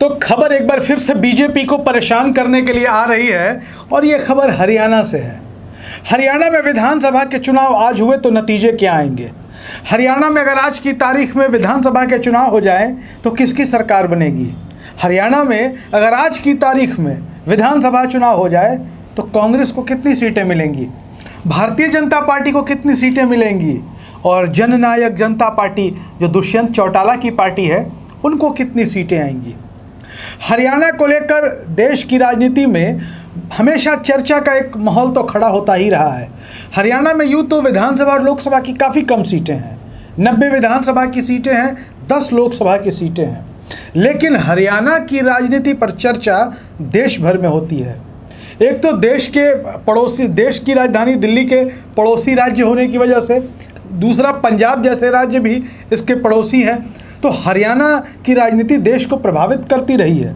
तो खबर एक बार फिर से बीजेपी को परेशान करने के लिए आ रही है और ये खबर हरियाणा से है। हरियाणा में विधानसभा के चुनाव आज हुए तो नतीजे क्या आएंगे। हरियाणा में अगर आज की तारीख में विधानसभा के चुनाव हो जाए तो किसकी सरकार बनेगी। हरियाणा में अगर आज की तारीख में विधानसभा चुनाव हो जाए तो कांग्रेस को कितनी सीटें मिलेंगी, भारतीय जनता पार्टी को कितनी सीटें मिलेंगी और जननायक जनता पार्टी जो दुष्यंत चौटाला की पार्टी है उनको कितनी सीटें आएंगी। हरियाणा को लेकर देश की राजनीति में हमेशा चर्चा का एक माहौल तो खड़ा होता ही रहा है। हरियाणा में यूँ तो विधानसभा और लोकसभा की काफ़ी कम सीटें हैं, 90 विधानसभा की सीटें हैं, 10 लोकसभा की सीटें हैं, लेकिन हरियाणा की राजनीति पर चर्चा देश भर में होती है। एक तो देश के पड़ोसी, देश की राजधानी दिल्ली के पड़ोसी राज्य होने की वजह से, दूसरा पंजाब जैसे राज्य भी इसके पड़ोसी हैं। तो हरियाणा की राजनीति देश को प्रभावित करती रही है।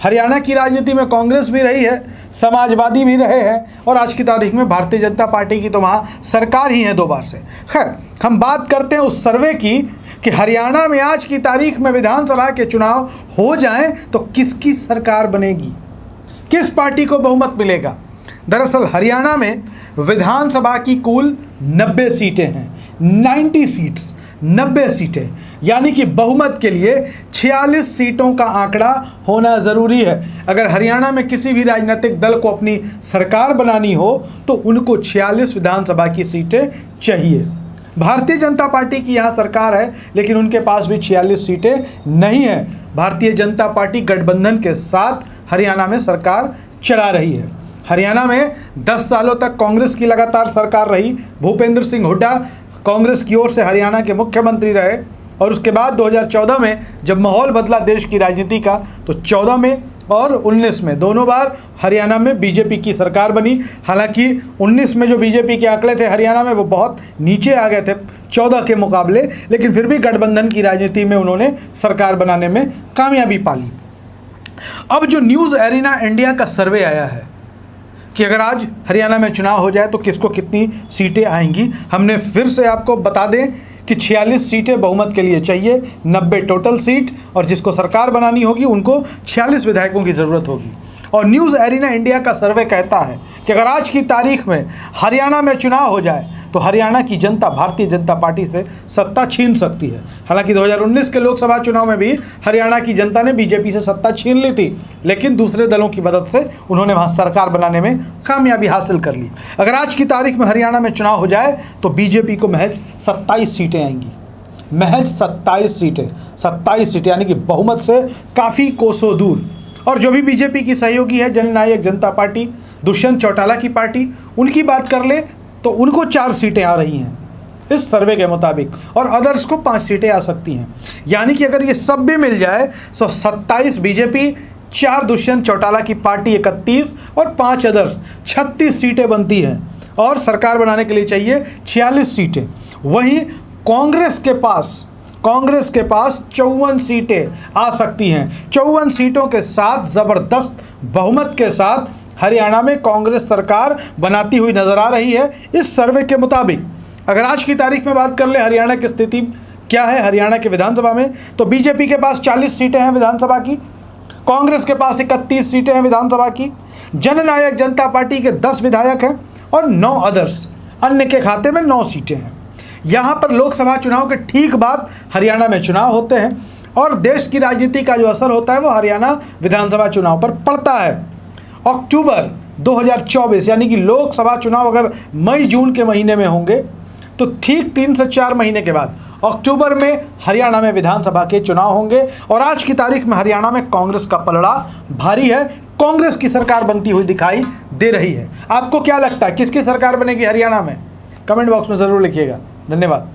हरियाणा की राजनीति में कांग्रेस भी रही है, समाजवादी भी रहे हैं और आज की तारीख में भारतीय जनता पार्टी की तो वहाँ सरकार ही है 2 बार से। खैर, हम बात करते हैं उस सर्वे की कि हरियाणा में आज की तारीख में विधानसभा के चुनाव हो जाएं तो किसकी सरकार बनेगी, किस पार्टी को बहुमत मिलेगा। दरअसल हरियाणा में विधानसभा की कुल 90 सीटें हैं, 90 सीट्स, 90 सीटें, यानी कि बहुमत के लिए 46 सीटों का आंकड़ा होना ज़रूरी है। अगर हरियाणा में किसी भी राजनीतिक दल को अपनी सरकार बनानी हो तो उनको 46 विधानसभा की सीटें चाहिए। भारतीय जनता पार्टी की यहाँ सरकार है लेकिन उनके पास भी 46 सीटें नहीं है। भारतीय जनता पार्टी गठबंधन के साथ हरियाणा में सरकार चला रही है। हरियाणा में 10 सालों तक कांग्रेस की लगातार सरकार रही। भूपेंद्र सिंह हुड्डा कांग्रेस की ओर से हरियाणा के मुख्यमंत्री रहे और उसके बाद 2014 में जब माहौल बदला देश की राजनीति का तो 14 में और 19 में दोनों बार हरियाणा में बीजेपी की सरकार बनी। हालांकि 19 में जो बीजेपी के आंकड़े थे हरियाणा में वो बहुत नीचे आ गए थे 14 के मुकाबले, लेकिन फिर भी गठबंधन की राजनीति में उन्होंने सरकार बनाने में कामयाबी पाली। अब जो न्यूज़ एरिना इंडिया का सर्वे आया है कि अगर आज हरियाणा में चुनाव हो जाए तो किसको कितनी सीटें आएंगी, हमने फिर से आपको बता दें कि 46 सीटें बहुमत के लिए चाहिए, 90 टोटल सीट, और जिसको सरकार बनानी होगी उनको 46 विधायकों की ज़रूरत होगी। और न्यूज़ एरिना इंडिया का सर्वे कहता है कि अगर आज की तारीख में हरियाणा में चुनाव हो जाए तो हरियाणा की जनता भारतीय जनता पार्टी से सत्ता छीन सकती है। हालांकि 2019 के लोकसभा चुनाव में भी हरियाणा की जनता ने बीजेपी से सत्ता छीन ली थी, लेकिन दूसरे दलों की मदद से उन्होंने वहाँ सरकार बनाने में कामयाबी हासिल कर ली। अगर आज की तारीख में हरियाणा में चुनाव हो जाए तो बीजेपी को महज 27 सीटें आएंगी, महज 27 सीटें, 27 सीटें, यानी कि बहुमत से काफ़ी कोसों दूर। और जो भी बीजेपी की सहयोगी है जननायक जनता पार्टी, दुष्यंत चौटाला की पार्टी, उनकी बात कर ले तो उनको 4 सीटें आ रही हैं इस सर्वे के मुताबिक, और अदर्स को 5 सीटें आ सकती हैं। यानी कि अगर ये सब भी मिल जाए तो 27 बीजेपी, 4 दुष्यंत चौटाला की पार्टी 31 और 5 अदर्स, 36 सीटें बनती हैं और सरकार बनाने के लिए चाहिए 46 सीटें। वहीं कांग्रेस के पास 54 सीटें आ सकती हैं। 54 सीटों के साथ ज़बरदस्त बहुमत के साथ हरियाणा में कांग्रेस सरकार बनाती हुई नजर आ रही है इस सर्वे के मुताबिक। अगर आज की तारीख में बात कर ले हरियाणा की स्थिति क्या है हरियाणा के विधानसभा में, तो बीजेपी के पास 40 सीटें हैं विधानसभा की, कांग्रेस के पास 31 सीटें हैं विधानसभा की, जननायक जनता पार्टी के 10 विधायक हैं और 9 अदर्स, अन्य के खाते में 9 सीटें हैं। यहाँ पर लोकसभा चुनाव के ठीक बाद हरियाणा में चुनाव होते हैं और देश की राजनीति का जो असर होता है वो हरियाणा विधानसभा चुनाव पर पड़ता है। अक्टूबर 2024 यानी कि लोकसभा चुनाव अगर मई जून के महीने में होंगे तो ठीक 3 से 4 महीने के बाद अक्टूबर में हरियाणा में विधानसभा के चुनाव होंगे। और आज की तारीख में हरियाणा में कांग्रेस का पलड़ा भारी है, कांग्रेस की सरकार बनती हुई दिखाई दे रही है। आपको क्या लगता है किसकी सरकार बनेगी हरियाणा में? कमेंट बॉक्स में ज़रूर लिखिएगा। धन्यवाद।